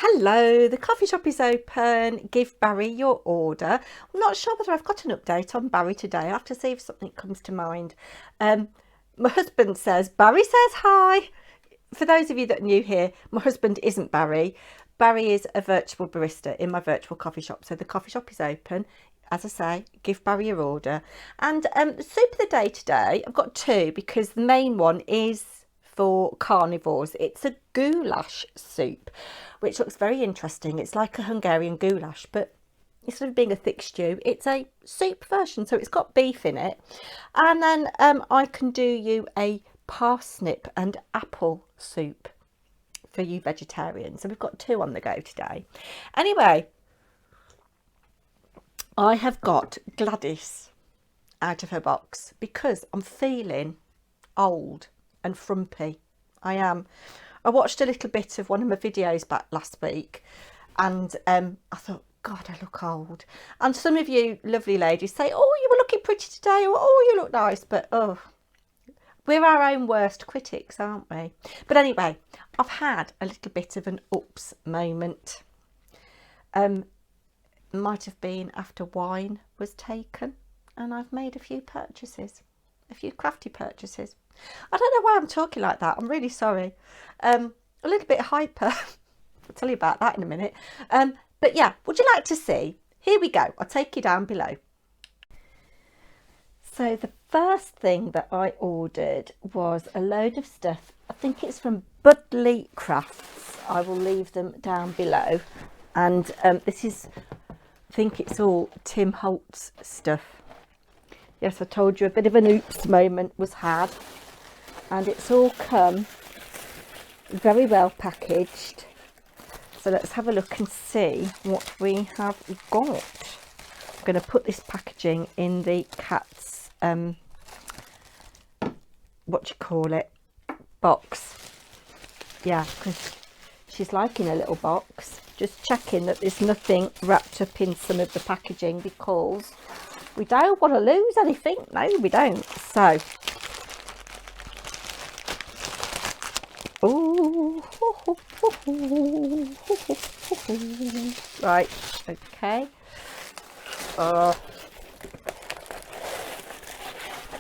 Hello, the coffee shop is open. Give Barry your order. I'm not sure whether I've got an update on Barry today. I have to see if something comes to mind. My husband says, Barry says hi. For those of you that are new here, my husband isn't Barry. Barry is a virtual barista in my virtual coffee shop. So the coffee shop is open. As I say, give Barry your order. And the soup of the day today, I've got two because the main one is for carnivores. It's a goulash soup, which looks very interesting. It's like a Hungarian goulash, but instead of being a thick stew, it's a soup version. So it's got beef in it. And then I can do you a parsnip and apple soup for you vegetarians. So we've got two on the go today. Anyway, I have got Gladys out of her box because I'm feeling old and frumpy. I am. I watched a little bit of one of my videos back last week and I thought, God, I look old. And some of you lovely ladies say, oh, you were looking pretty today, or oh, you look nice, but oh, we're our own worst critics, aren't we? But anyway, I've had a little bit of an oops moment. Might have been after wine was taken and I've made a few purchases, a few crafty purchases. I don't know why I'm talking like that. I'm really sorry. A little bit hyper. I'll tell you about that in a minute. But yeah, would you like to see? Here we go. I'll take you down below. So the first thing that I ordered was a load of stuff. I think it's from Budley Crafts. I will leave them down below. And this is, I think it's all Tim Holtz stuff. Yes, I told you a bit of an oops moment was had. And it's all come very well packaged. So let's have a look and see what we have got. I'm going to put this packaging in the cat's, box. Yeah, because she's liking a little box. Just checking that there's nothing wrapped up in some of the packaging because we don't want to lose anything. No, we don't. So, ooh, right, okay.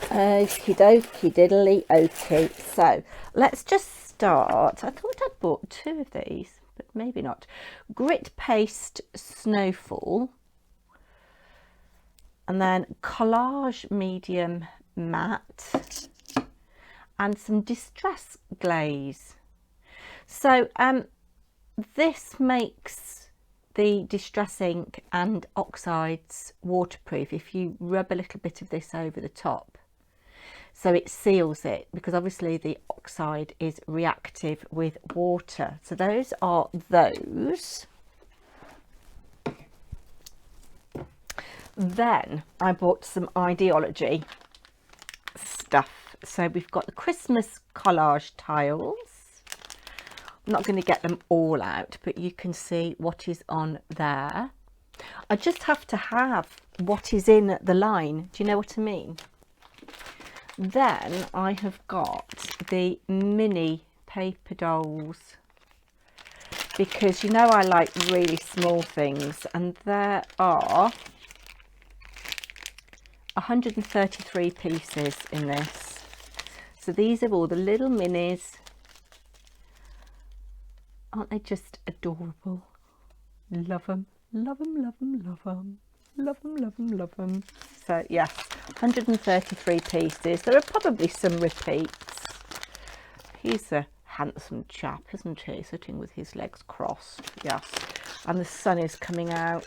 Okie dokie diddly okey. So let's just start. I thought I'd bought two of these, but maybe not. Grit paste snowfall, and then collage medium matte, and some distress glaze. So this makes the distress ink and oxides waterproof if you rub a little bit of this over the top. So it seals it because obviously the oxide is reactive with water. So those are those. Then I bought some ideology stuff. So we've got the Christmas collage tiles. I'm not going to get them all out, but you can see what is on there. I just have to have what is in the line. Do you know what I mean? Then I have got the mini paper dolls because you know I like really small things, and there are 133 pieces in this. So these are all the little minis. Aren't they just adorable? Love them, love them, love them, love them, love them, love them, love them. So yes, 133 pieces. There are probably some repeats. He's a handsome chap, isn't he? Sitting with his legs crossed. Yes, and the sun is coming out.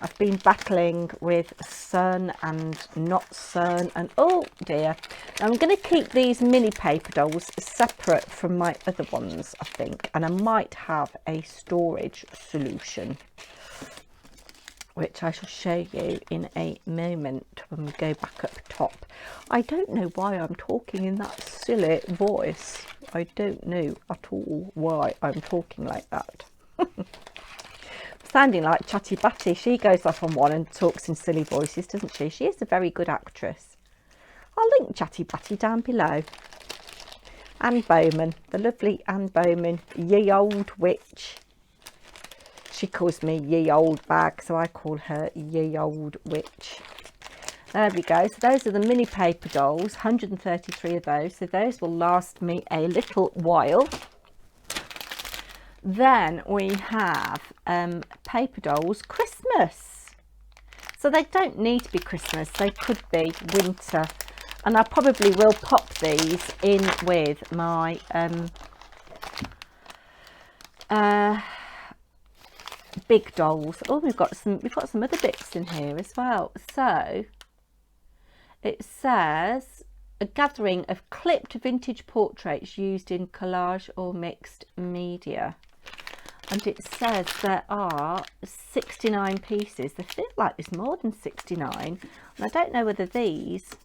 I've been battling with sun and not sun, and oh dear. I'm going to keep these mini paper dolls separate from my other ones, I think, and I might have a storage solution, which I shall show you in a moment when we go back up top. I don't know why I'm talking in that silly voice. I don't know at all why I'm talking like that. Sounding like Chatty Batty. She goes off on one and talks in silly voices, doesn't she? She is a very good actress. I'll link Chatty Batty down below. Anne Bowman, the lovely Anne Bowman, ye old witch. She calls me ye old bag, so I call her ye old witch. There we go. So those are the mini paper dolls, 133 of those. So those will last me a little while. Then we have paper dolls Christmas. So they don't need to be Christmas. They could be winter. And I probably will pop these in with my big dolls. Oh, we've got some other bits in here as well. So it says a gathering of clipped vintage portraits used in collage or mixed media. And it says there are 69 pieces. They feel like there's more than 69. And I don't know whether these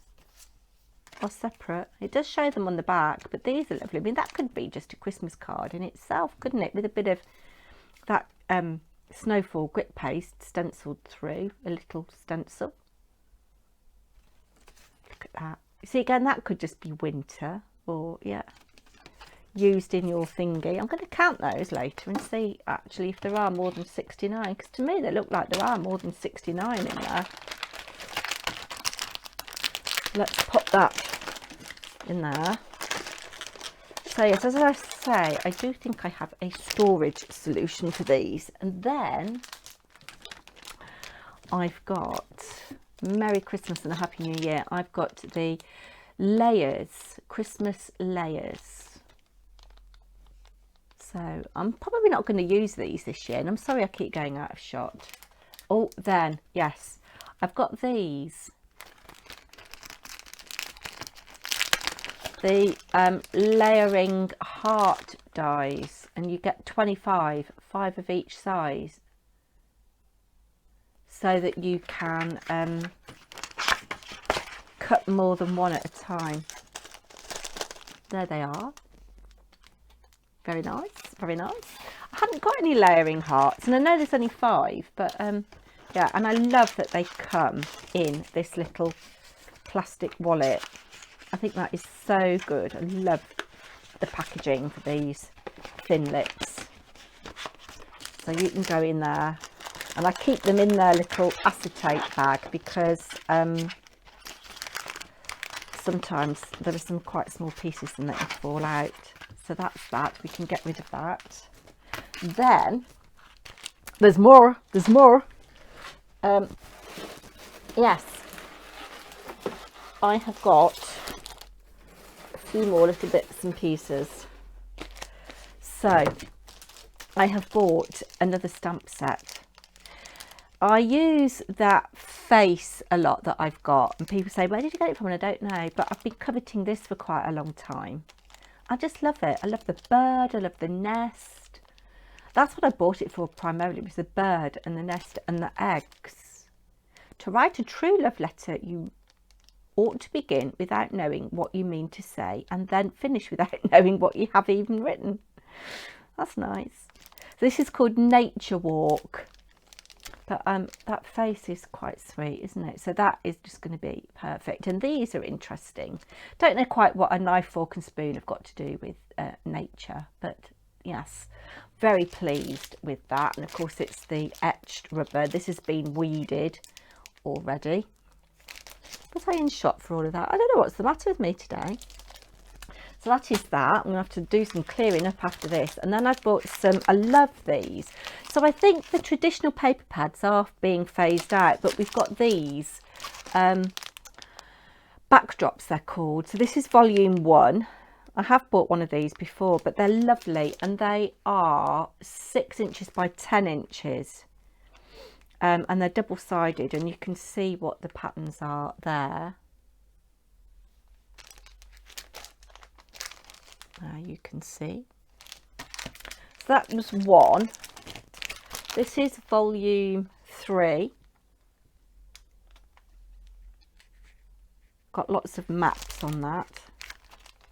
are separate. It does show them on the back, but these are lovely. I mean, that could be just a Christmas card in itself, couldn't it? With a bit of that snowfall grit paste stenciled through, a little stencil. Look at that. See, again, that could just be winter or, yeah, used in your thingy. I'm going to count those later and see actually if there are more than 69, because to me they look like there are more than 69 in there. Let's pop that in there. So yes, as I say, I do think I have a storage solution for these. And then I've got Merry Christmas and a Happy New Year. I've got the layers, Christmas layers. So I'm probably not going to use these this year, and I'm sorry I keep going out of shot. Oh, then, yes, I've got these. The layering heart dies, and you get 25, 5 of each size, so that you can cut more than one at a time. There they are. Very nice, very nice. I hadn't got any layering hearts, and I know there's only 5, but yeah, and I love that they come in this little plastic wallet. I think that is so good. I love the packaging for these thin lips. So you can go in there, and I keep them in their little acetate bag because sometimes there are some quite small pieces and they can fall out. So that's that. We can get rid of that. Then there's more. There's more. Yes, I have got a few more little bits and pieces. So I have bought another stamp set. I use that face a lot that I've got, and people say, where did you get it from? And I don't know, but I've been coveting this for quite a long time. I just love it. I love the bird, I love the nest. That's what I bought it for primarily, was the bird and the nest and the eggs. To write a true love letter, you ought to begin without knowing what you mean to say, and then finish without knowing what you have even written. That's nice. This is called Nature Walk. But that face is quite sweet, isn't it? So that is just going to be perfect. And these are interesting. Don't know quite what a knife, fork and spoon have got to do with nature. But yes, very pleased with that. And of course it's the etched rubber. This has been weeded already. Was I in shot for all of that? I don't know what's the matter with me today. So that is that. I'm going to have to do some clearing up after this. And then I've bought some, I love these. So I think the traditional paper pads are being phased out, but we've got these backdrops, they're called. So this is volume 1. I have bought one of these before, but they're lovely, and they are 6 inches by 10 inches. And they're double-sided, and you can see what the patterns are there. There you can see. So that was 1. This is volume 3. Got lots of maps on that.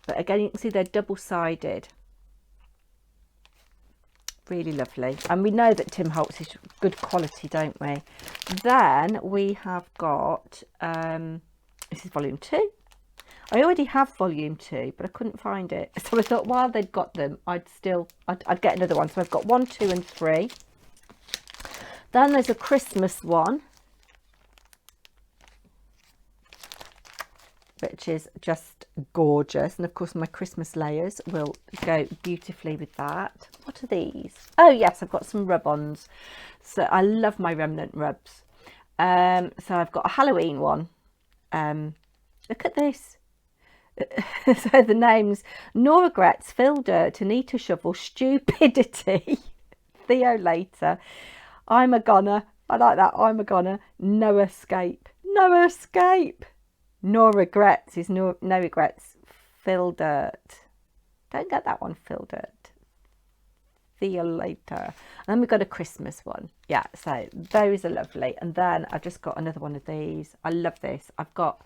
But again, you can see they're double-sided. Really lovely. And we know that Tim Holtz is good quality, don't we? Then we have got, this is volume 2. I already have volume 2, but I couldn't find it. So I thought while they'd got them, I'd get another one. So I've got 1, 2 and 3. Then there's a Christmas one, which is just gorgeous. And of course my Christmas layers will go beautifully with that. What are these? Oh yes, I've got some rub-ons. So I love my remnant rubs. So I've got a Halloween one. Look at this. So the names: No Regrets, Fill Dirt, Anita Shovel, Stupidity, Theo Later, I'm a Goner. I like that. I'm a Goner. No Escape. No Escape. No Regrets is no regrets. Fill Dirt. Don't get that one. Fill Dirt. Theo Later. And then we've got a Christmas one. Yeah, so those are lovely. And then I've just got another one of these. I love this. I've got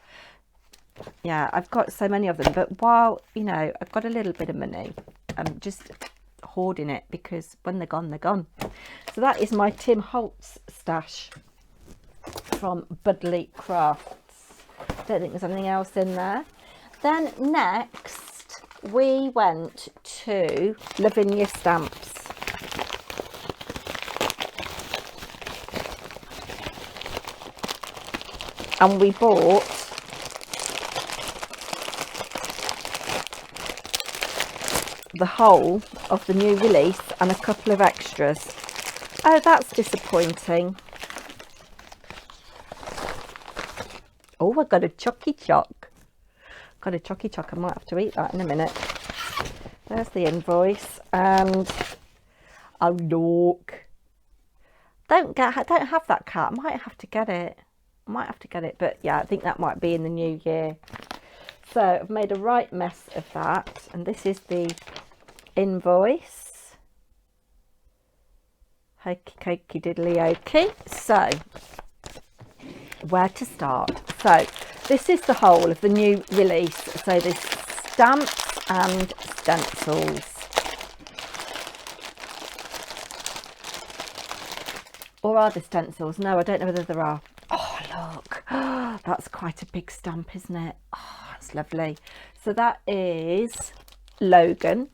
so many of them, but while, you know, I've got a little bit of money, I'm just hoarding it because when they're gone, they're gone. So that is my Tim Holtz stash from Budley Crafts. Don't think there's anything else in there. Then next we went to Lavinia Stamps. And we bought the whole of the new release and a couple of extras. Oh, that's disappointing. Oh, I got a Chucky Choc. Got a Chucky Choc. I might have to eat that in a minute. There's the invoice. And oh look, don't have that cat. I might have to get it. But yeah, I think that might be in the new year. So I've made a right mess of that, and this is the invoice. Hokey cokey diddly okey. So where to start? So this is the whole of the new release. So there's stamps and stencils. Or are there stencils? No, I don't know whether there are. Oh look, that's quite a big stamp, isn't it? Oh, that's lovely. So that is Logan.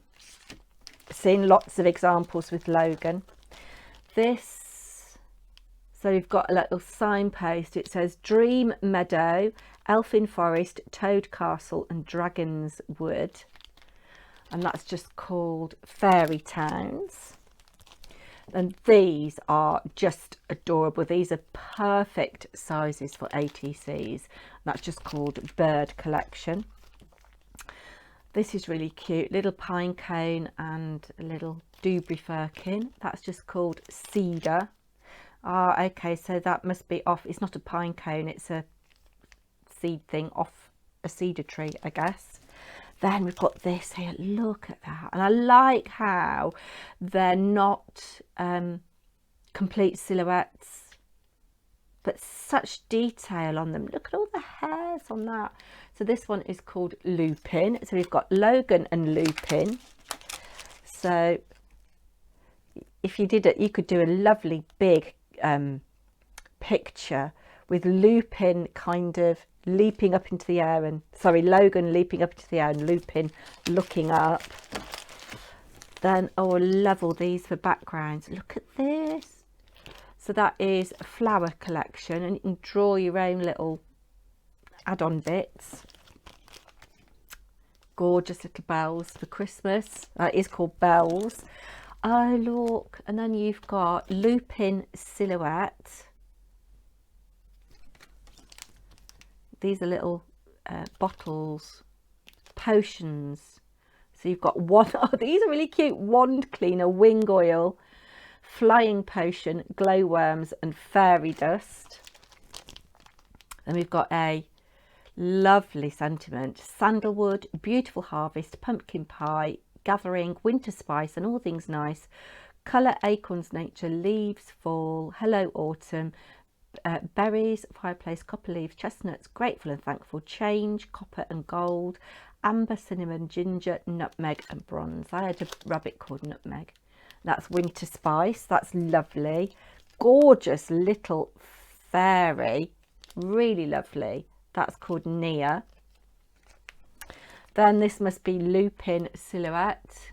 Seen lots of examples with Logan. This, so you've got a little signpost. It says Dream Meadow, Elfin Forest, Toad Castle and Dragon's Wood. And that's just called Fairy Towns. And these are just adorable. These are perfect sizes for ATCs. That's just called Bird Collection. This is really cute. Little pine cone and a little dewberry firkin. That's just called Cedar. Ah, okay, so that must be off. It's not a pine cone, it's a seed thing off a cedar tree, I guess. Then we've got this here. Look at that. And I like how they're not complete silhouettes, but such detail on them. Look at all the hairs on that. So this one is called Lupin. So we've got Logan and Lupin. So if you did it, you could do a lovely big picture with Lupin kind of leaping up into the air, and Logan leaping up into the air and Lupin looking up. Then, oh, I love all these for backgrounds. Look at this. So that is a flower collection, and you can draw your own little add-on bits. Gorgeous little bells for Christmas. It is called Bells. Oh, look. And then you've got Lupin silhouette. These are little bottles, potions. So you've got one. Oh, these are really cute. Wand cleaner, wing oil, flying potion, glowworms and fairy dust. And we've got a lovely sentiment: sandalwood, beautiful harvest, pumpkin pie, gathering, winter spice and all things nice, colour, acorns, nature, leaves, fall, hello autumn, berries, fireplace, copper leaves, chestnuts, grateful and thankful, change, copper and gold, amber, cinnamon, ginger, nutmeg and bronze. I had a rabbit called Nutmeg. That's winter spice. That's lovely. Gorgeous little fairy. Really lovely. That's called Nia. Then this must be Lupin silhouette.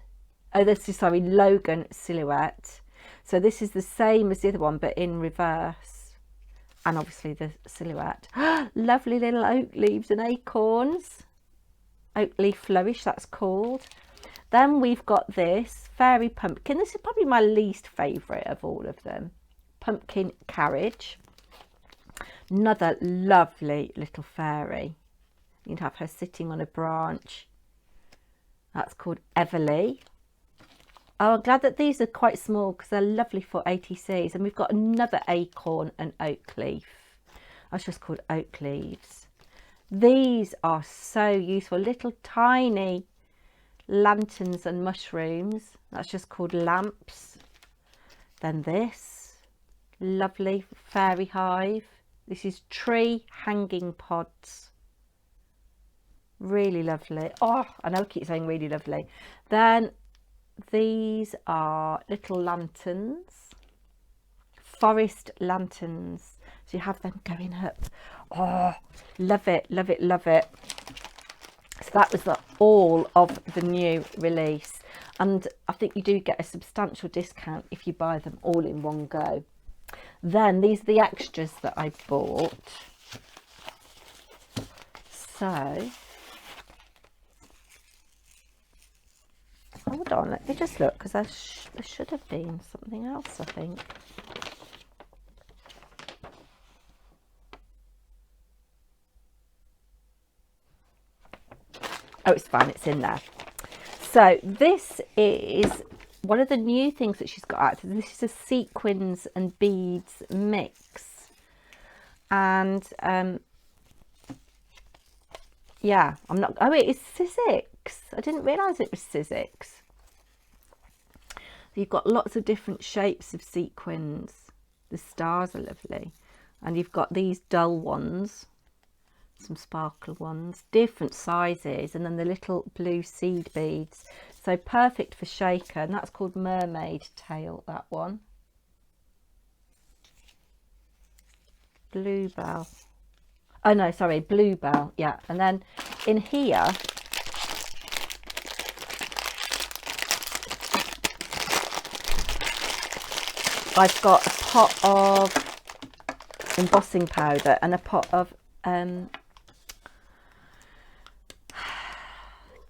Oh, this is, sorry, Logan silhouette. So this is the same as the other one, but in reverse. And obviously the silhouette. Lovely little oak leaves and acorns. Oak leaf flourish, that's called. Then we've got this fairy pumpkin. This is probably my least favourite of all of them. Pumpkin carriage. Another lovely little fairy. You can have her sitting on a branch. That's called Everly. Oh, I'm glad that these are quite small because they're lovely for ATCs. And we've got another acorn and oak leaf. That's just called oak leaves. These are so useful. Little tiny lanterns and mushrooms. That's just called lamps. Then this lovely fairy hive. This is tree hanging pods. Really lovely. Oh, I know I keep saying really lovely. Then these are little lanterns, forest lanterns. So you have them going up. Oh, love it, love it, love it. So that was all of the new release. And I think you do get a substantial discount if you buy them all in one go. Then these are the extras that I bought. So, hold on, let me just look, because there should have been something else, I think. Oh, it's fine, it's in there. So this is one of the new things that she's got out. This is a sequins and beads mix. And yeah, I'm not, oh, it is Sizzix. I didn't realise it was Sizzix. You've got lots of different shapes of sequins. The stars are lovely. And you've got these dull ones, some sparkle ones, different sizes, and then the little blue seed beads. So perfect for shaker, and that's called Mermaid Tail, that one. Bluebell. Oh no, sorry, Bluebell, yeah. And then in here, I've got a pot of embossing powder and a pot of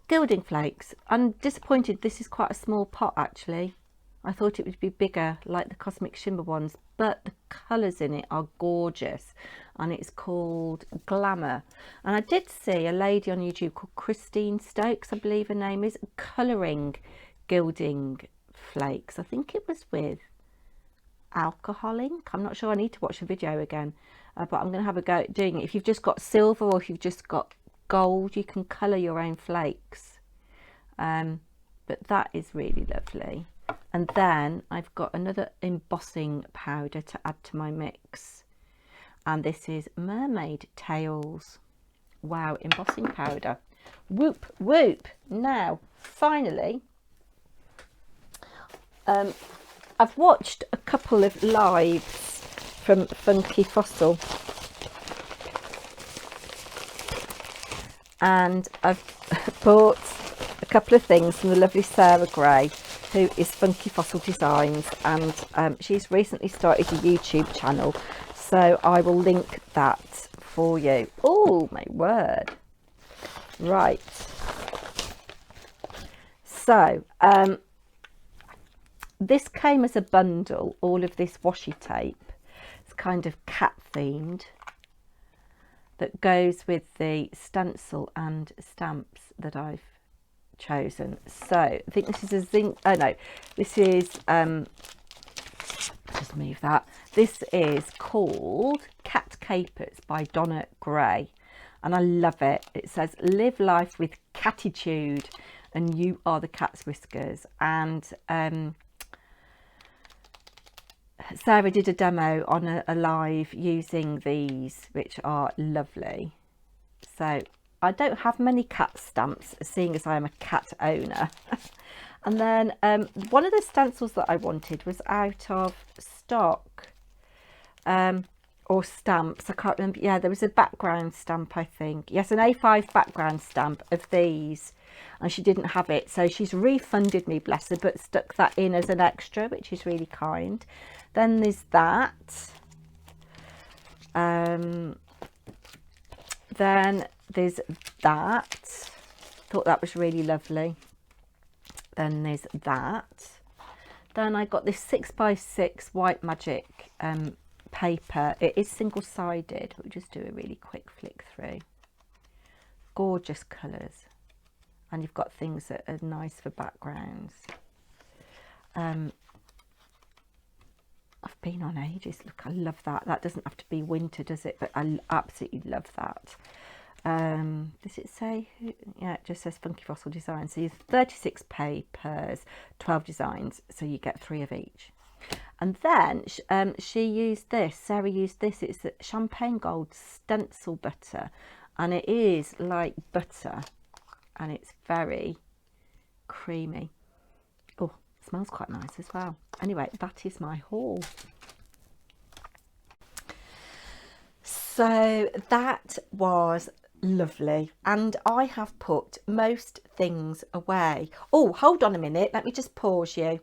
gilding flakes. I'm disappointed this is quite a small pot actually. I thought it would be bigger like the Cosmic Shimmer ones, but the colours in it are gorgeous, and it's called Glamour. And I did see a lady on YouTube called Christine Stokes, I believe her name is, colouring gilding flakes. I think it was with alcohol ink. I'm not sure, I need to watch the video again, but I'm going to have a go at doing it. If you've just got silver or if you've just got gold, you can colour your own flakes, but that is really lovely. And then I've got another embossing powder to add to my mix, and this is Mermaid Tails. Wow, embossing powder. Whoop whoop. Now finally, I've watched a couple of lives from Funky Fossil, and I've bought a couple of things from the lovely Sarah Gray, who is Funky Fossil Designs, and she's recently started a YouTube channel, so I will link that for you. Oh my word. Right, so this came as a bundle, all of this washi tape. It's kind of cat themed, that goes with the stencil and stamps that I've chosen. So I think this is a zinc, oh no, this is just move that. This is called Cat Capers by Donna Gray, and I love it. It says live life with catitude and you are the cat's whiskers. And Sarah did a demo on a live using these, which are lovely. So I don't have many cat stamps, seeing as I am a cat owner. And then one of the stencils that I wanted was out of stock, or stamps, I can't remember. Yeah, there was a background stamp, I think. Yes, an A5 background stamp of these. and she didn't have it, so she's refunded me, bless her, but stuck that in as an extra, which is really kind. Then there's that. Then there's that. Thought that was really lovely. Then there's that. Then I got this 6x6 White Magic paper. It is single-sided. We'll just do a really quick flick through. Gorgeous colours, and you've got things that are nice for backgrounds. I've been on ages. Look, I love that. That doesn't have to be winter, does it? But I absolutely love that. Does it say who? Yeah, it just says Funky Fossil Design. So you have 36 papers, 12 designs, so you get 3 of each. And then she used this, Sarah used this, it's the Champagne Gold stencil butter, and it is like butter, and it's very creamy. Oh, it smells quite nice as well. Anyway, that is my haul. So that was lovely, and I have put most things away. Oh, hold on a minute, let me just pause you.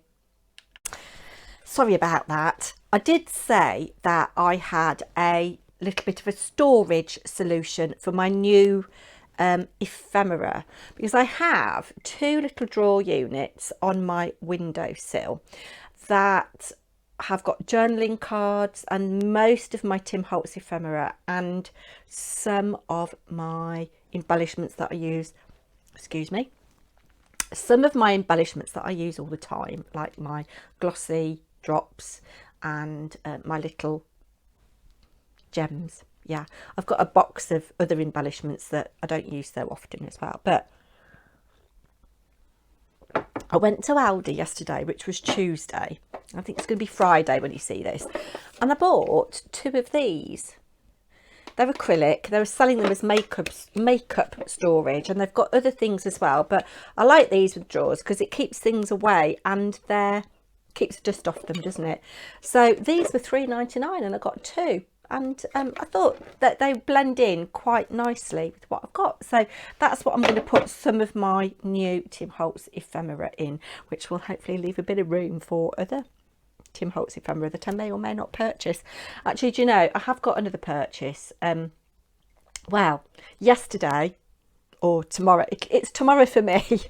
Sorry about that. I did say that I had a little bit of a storage solution for my new ephemera, because I have 2 little drawer units on my windowsill that have got journaling cards and most of my Tim Holtz ephemera and some of my embellishments that I use, excuse me, some of my embellishments that I use all the time, like my glossy drops and my little gems. Yeah, I've got a box of other embellishments that I don't use so often as well. But I went to Aldi yesterday, which was Tuesday. I think it's going to be Friday when you see this. And I bought 2 of these. They're acrylic. They were selling them as makeup storage, and they've got other things as well. But I like these with drawers because it keeps things away and keeps dust off them, doesn't it? So these were £3.99 and I got 2. And I thought that they blend in quite nicely with what I've got. So that's what I'm going to put some of my new Tim Holtz ephemera in, which will hopefully leave a bit of room for other Tim Holtz ephemera that I may or may not purchase. Actually, do you know, I have got another purchase. Well, yesterday or tomorrow, it's tomorrow for me.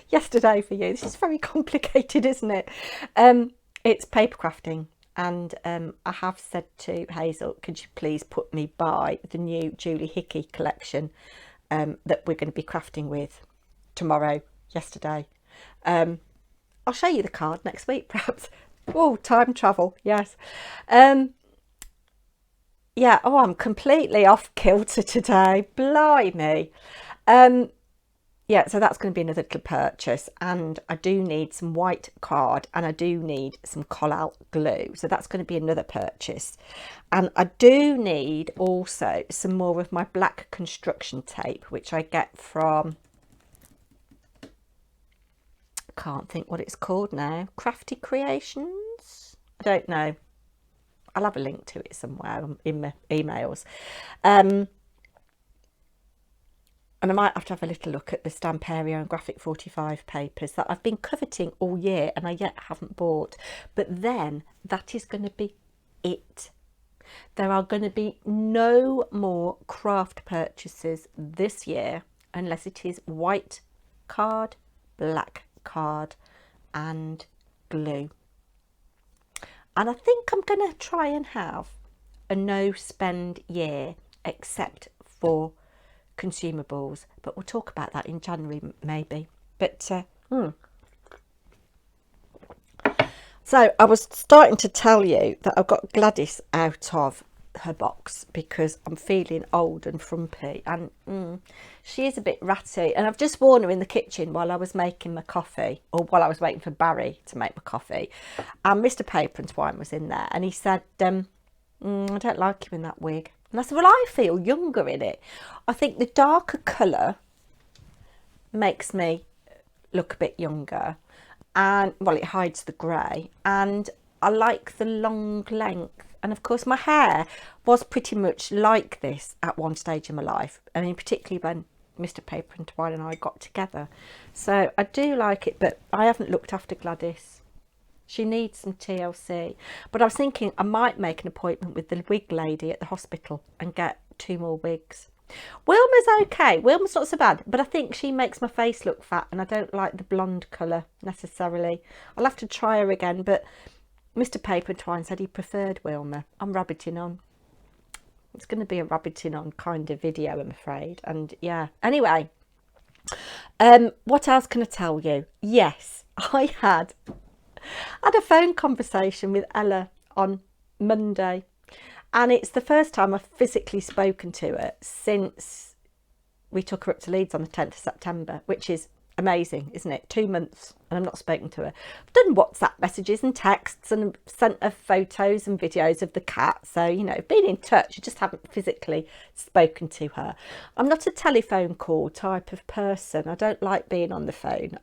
Yesterday for you. This is very complicated, isn't it? It's paper crafting. And I have said to Hazel, could you please put me by the new Julie Hickey collection that we're going to be crafting with tomorrow, yesterday. I'll show you the card next week, perhaps. Oh, time travel, yes. Yeah, oh, I'm completely off kilter today. Blimey. Yeah, so that's going to be another little purchase, and I do need some white card and I do need some call-out glue, so that's going to be another purchase. And I do need also some more of my black construction tape, which I get from, I can't think what it's called now, Crafty Creations? I don't know. I'll have a link to it somewhere in my emails. And I might have to have a little look at the Stamperio and Graphic 45 papers that I've been coveting all year and I yet haven't bought. But then that is going to be it. There are going to be no more craft purchases this year unless it is white card, black card and glue. And I think I'm going to try and have a no spend year except for consumables, but we'll talk about that in January maybe. But so I was starting to tell you that I've got Gladys out of her box because I'm feeling old and frumpy, and she is a bit ratty, and I've just worn her in the kitchen while I was making my coffee, or while I was waiting for Barry to make my coffee, and Mr Paper&Twine was in there and he said, I don't like you in that wig. And I said, well, I feel younger in it. I think the darker colour makes me look a bit younger. And, well, it hides the grey. And I like the long length. And, of course, my hair was pretty much like this at one stage in my life. I mean, particularly when Mr Paper&Twine and I got together. So I do like it, but I haven't looked after Gladys. She needs some TLC. But I was thinking I might make an appointment with the wig lady at the hospital and get 2 more wigs. Wilma's okay. Wilma's not so bad, but I think she makes my face look fat and I don't like the blonde colour necessarily. I'll have to try her again, but Mr Paper&Twine said he preferred Wilma. I'm rabbiting on. It's going to be a rabbiting on kind of video, I'm afraid. And yeah, anyway, what else can I tell you? Yes, I had a phone conversation with Ella on Monday, and it's the first time I've physically spoken to her since we took her up to Leeds on the 10th of September, which is amazing, isn't it? 2 months and I've not spoken to her. I've done WhatsApp messages and texts and sent her photos and videos of the cat, so you know, been in touch. I just haven't physically spoken to her. I'm not a telephone call type of person. I don't like being on the phone.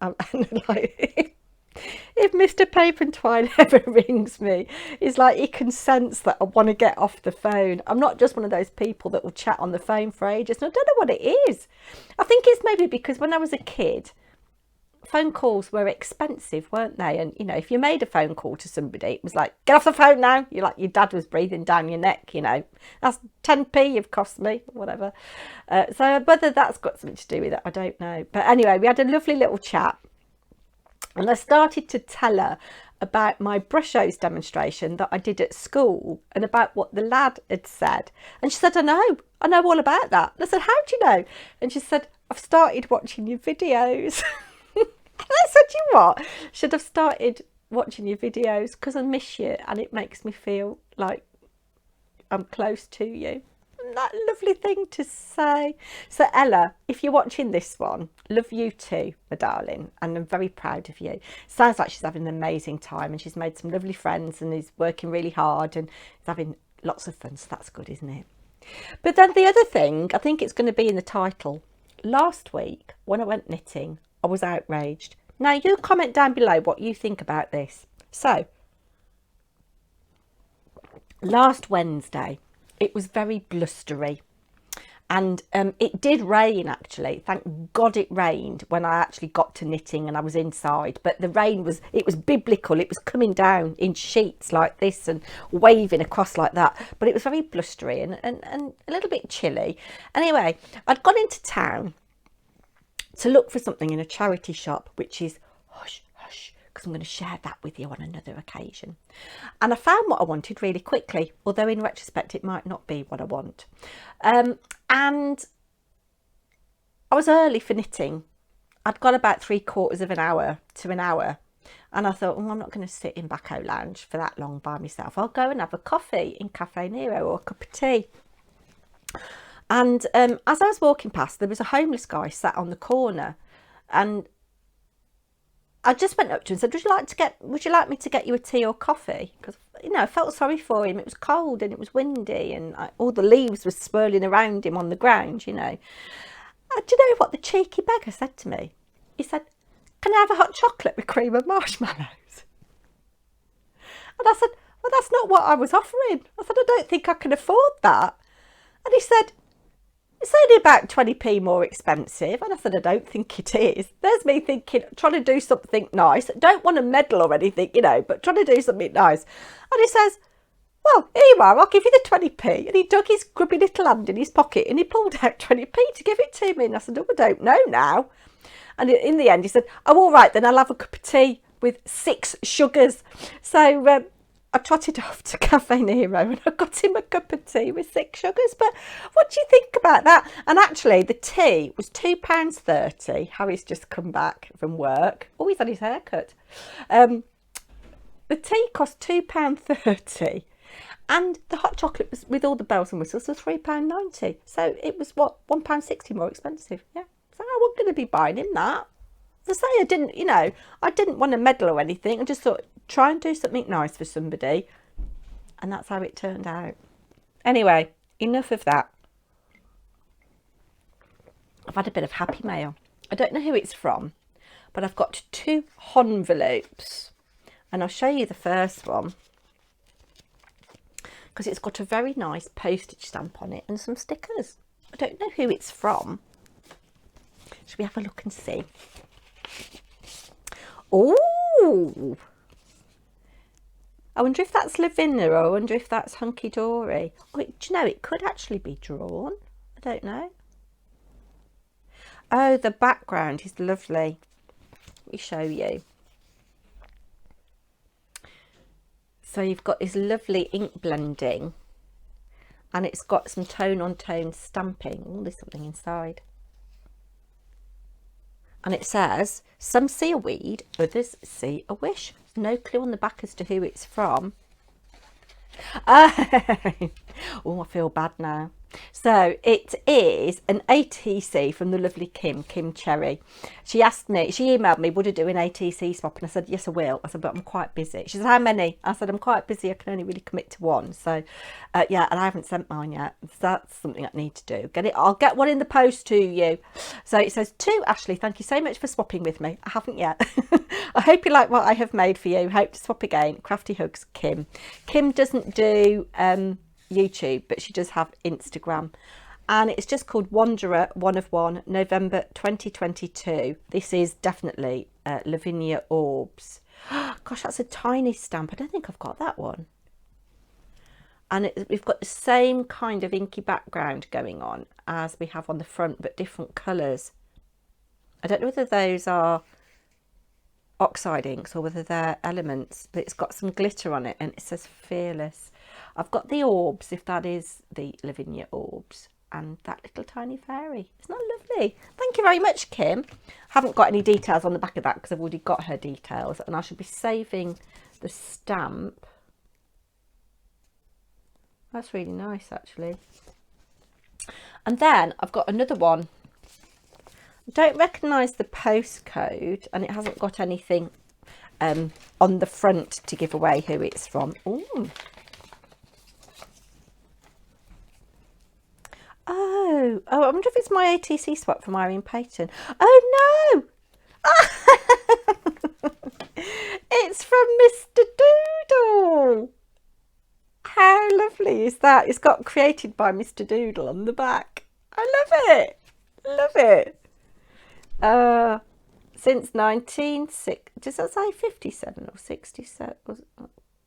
If Mr Paper&Twine ever rings me, it's like he can sense that I want to get off the phone. I'm not just one of those people that will chat on the phone for ages. And I don't know what it is. I think it's maybe because when I was a kid, phone calls were expensive, weren't they? And you know, if you made a phone call to somebody, it was like, get off the phone now. You're like, your dad was breathing down your neck, you know. That's 10p you've cost me, whatever. So whether that's got something to do with it, I don't know. But anyway, we had a lovely little chat. And I started to tell her about my brushos demonstration that I did at school and about what the lad had said. And she said, I know all about that. And I said, how do you know? And she said, I've started watching your videos. And I said, you what? Should have started watching your videos because I miss you and it makes me feel like I'm close to you. That lovely thing to say. So Ella, if you're watching this one, love you too, my darling, and I'm very proud of you. Sounds like she's having an amazing time and she's made some lovely friends and is working really hard and is having lots of fun, so that's good, isn't it? But then the other thing, I think it's going to be in the title. Last week when I went knitting, I was outraged. Now you comment down below what you think about this. So last Wednesday it was very blustery and it did rain actually. Thank God it rained when I actually got to knitting and I was inside, but the rain was biblical. It was coming down in sheets like this and waving across like that, but it was very blustery and a little bit chilly. Anyway, I'd gone into town to look for something in a charity shop, which is hush hush, because I'm going to share that with you on another occasion. And I found what I wanted really quickly, although in retrospect it might not be what I want. And I was early for knitting. I'd got about 3/4 of an hour to an hour, and I thought, I'm not going to sit in Bacco Lounge for that long by myself. I'll go and have a coffee in Cafe Nero or a cup of tea. And as I was walking past, there was a homeless guy sat on the corner, and I just went up to him and said, would you like me to get you a tea or coffee? Because, you know, I felt sorry for him. It was cold and it was windy and all the leaves were swirling around him on the ground, you know. Do you know what the cheeky beggar said to me? He said, can I have a hot chocolate with cream and marshmallows? And I said, well, that's not what I was offering. I said, I don't think I can afford that. And he said, it's only about 20p more expensive. And I said, I don't think it is. There's me thinking, trying to do something nice. Don't want to meddle or anything, you know, but trying to do something nice. And he says, well, here you are, I'll give you the 20p. And he dug his grubby little hand in his pocket and he pulled out 20p to give it to me. And I said, oh, I don't know now. And in the end, he said, oh, all right, then I'll have a cup of tea with 6 sugars. So I trotted off to Cafe Nero and I got him a cup of tea with 6 sugars. But what do you think about that? And actually, the tea was £2.30. Harry's just come back from work. Oh, he's had his hair cut. The tea cost £2.30. And the hot chocolate was, with all the bells and whistles, was £3.90. So it was, what, £1.60 more expensive. Yeah. So I wasn't going to be buying him that. As I say, I didn't want to meddle or anything. I just thought, try and do something nice for somebody. And that's how it turned out. Anyway, enough of that. I've had a bit of happy mail. I don't know who it's from, but I've got 2 envelopes. And I'll show you the first one, because it's got a very nice postage stamp on it and some stickers. I don't know who it's from. Should we have a look and see? Oh, I wonder if that's Lavinia, or I wonder if that's Hunky Dory. Oh, do you know, it could actually be drawn. I don't know. Oh, the background is lovely. Let me show you. So you've got this lovely ink blending, and it's got some tone on tone stamping. Oh, there's something inside. And it says, some see a weed, others see a wish. No clue on the back as to who it's from. Oh, I feel bad now. So it is an ATC from the lovely Kim Cherry. She asked me, she emailed me, would I do an ATC swap? And I said, yes, I will. I said, but I'm quite busy. She said, how many? I said, I'm quite busy. I can only really commit to one. So yeah, and I haven't sent mine yet. So that's something I need to do. Get it. I'll get one in the post to you. So it says, to Ashley, thank you so much for swapping with me. I haven't yet. I hope you like what I have made for you. Hope to swap again. Crafty hugs, Kim. Kim doesn't do YouTube, but she does have Instagram, and it's just called Wanderer 1 of 1, November 2022. This is definitely Lavinia Orbs. Gosh, that's a tiny stamp. I don't think I've got that one. And we've got the same kind of inky background going on as we have on the front, but different colours. I don't know whether those are oxide inks or whether they're elements, but it's got some glitter on it, and it says Fearless. I've got the orbs, if that is the Lavinia Orbs, and that little tiny fairy. Isn't that lovely? Thank you very much, Kim. Haven't got any details on the back of that because I've already got her details, and I should be saving the stamp. That's really nice, actually. And then I've got another one. I don't recognise the postcode, and it hasn't got anything on the front to give away who it's from. Ooh. Oh, I wonder if it's my ATC swap from Irene Payton. Oh no! It's from Mr Doodle. How lovely is that? It's got created by Mr Doodle on the back. I love it. Love it. Since 1960, does that say 57 or 67? I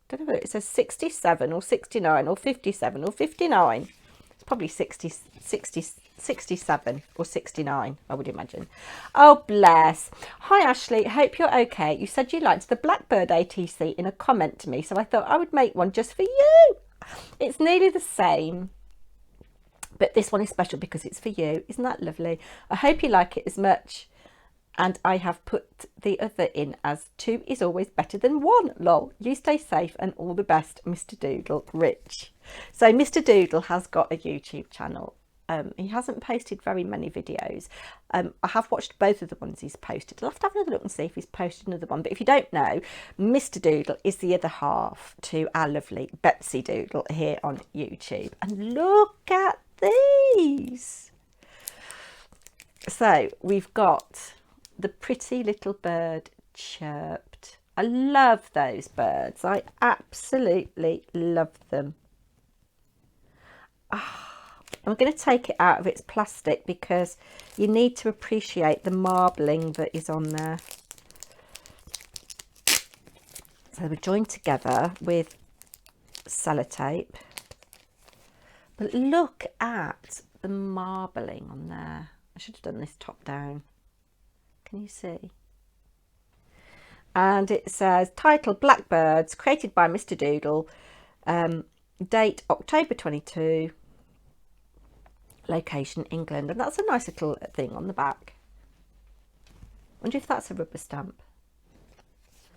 don't know. It says 67 or 69 or 57 or 59. It's probably 67 or 69, I would imagine. Oh, bless. Hi, Ashley. Hope you're okay. You said you liked the Blackbird ATC in a comment to me, so I thought I would make one just for you. It's nearly the same, but this one is special because it's for you. Isn't that lovely? I hope you like it as much. And I have put the other in as 2 is always better than 1. Lol. You stay safe and all the best, Mr Doodle, Rich. So Mr Doodle has got a YouTube channel. He hasn't posted very many videos. I have watched both of the ones he's posted. I'll have to have another look and see if he's posted another one. But if you don't know, Mr Doodle is the other half to our lovely Betsy Doodle here on YouTube. And look at these. So we've got the pretty little bird chirped. I love those birds. I absolutely love them. I'm going to take it out of its plastic because you need to appreciate the marbling that is on there. So we're joined together with sellotape. But look at the marbling on there. I should have done this top down. Can you see? And it says title Blackbirds, created by Mr Doodle, date October 22, location England. And that's a nice little thing on the back. Wonder if that's a rubber stamp.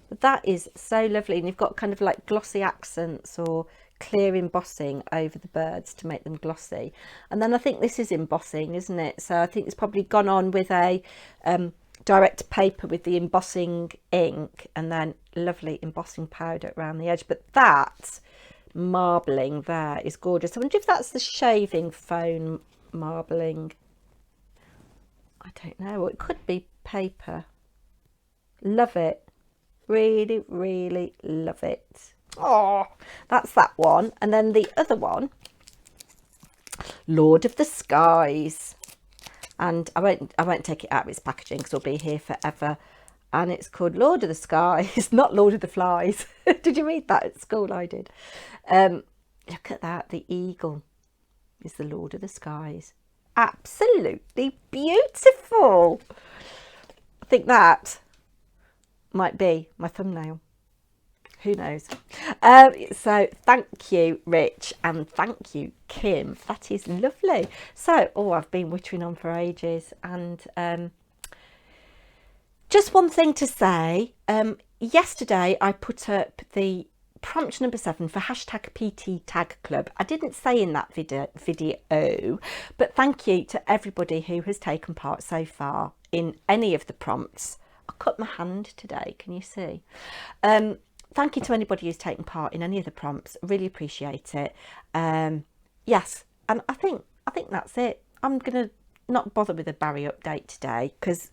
But that is so lovely, and you've got kind of like glossy accents or clear embossing over the birds to make them glossy. And then I think this is embossing, isn't it? So I think it's probably gone on with a direct paper with the embossing ink, and then lovely embossing powder around the edge. But that marbling there is gorgeous. I wonder if that's the shaving foam marbling. I don't know. Or it could be paper. Love it. Really, really love it. Oh, that's that one. And then the other one, Lord of the Skies. and I won't take it out of its packaging because it'll be here forever. And it's called Lord of the Skies, not Lord of the Flies. Did you read that at school? I did. Look at that. The eagle is the Lord of the Skies. Absolutely beautiful. I think that might be my thumbnail. Who knows? So thank you, Rich, and thank you, Kim. That is lovely. So, I've been wittering on for ages, and just one thing to say. Yesterday I put up the prompt number 7 for hashtag PT Tag Club. I didn't say in that video, but thank you to everybody who has taken part so far in any of the prompts. I cut my hand today, can you see? Thank you to anybody who's taken part in any of the prompts. Really appreciate it. Yes, and I think that's it. I'm gonna not bother with a Barry update today because,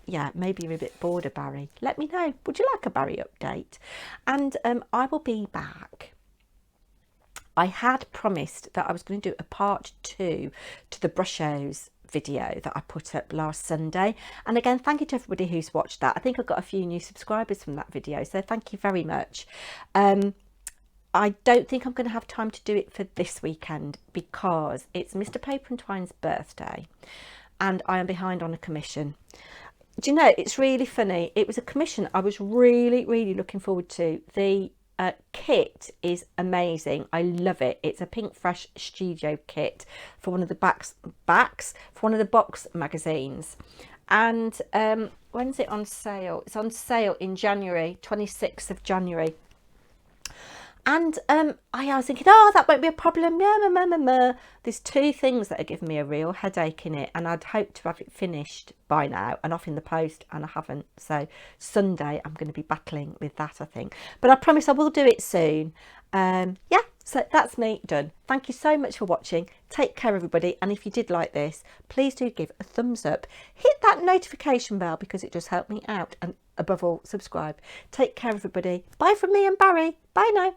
yeah, maybe you're a bit bored of Barry. Let me know. Would you like a Barry update? And I will be back. I had promised that I was going to do a part 2 to the Brushos video that I put up last Sunday. And again, thank you to everybody who's watched that. I think I got a few new subscribers from that video, so thank you very much. I don't think I'm going to have time to do it for this weekend because it's Mr Paper&Twine's birthday and I am behind on a commission. Do you know, it's really funny. It was a commission I was really looking forward to. The kit is amazing. I love it. It's a Pink Fresh studio kit for one of the backs for one of the box magazines. And when's it on sale? It's on sale in January, 26th of January. And I was thinking, that won't be a problem. There's 2 things that are giving me a real headache in it, and I'd hoped to have it finished by now and off in the post, and I haven't. So Sunday I'm going to be battling with that, I think. But I promise I will do it soon. Yeah, so that's me done. Thank you so much for watching. Take care, everybody. And if you did like this, please do give a thumbs up. Hit that notification bell because it does help me out. And above all, subscribe. Take care, everybody. Bye from me and Barry. Bye now.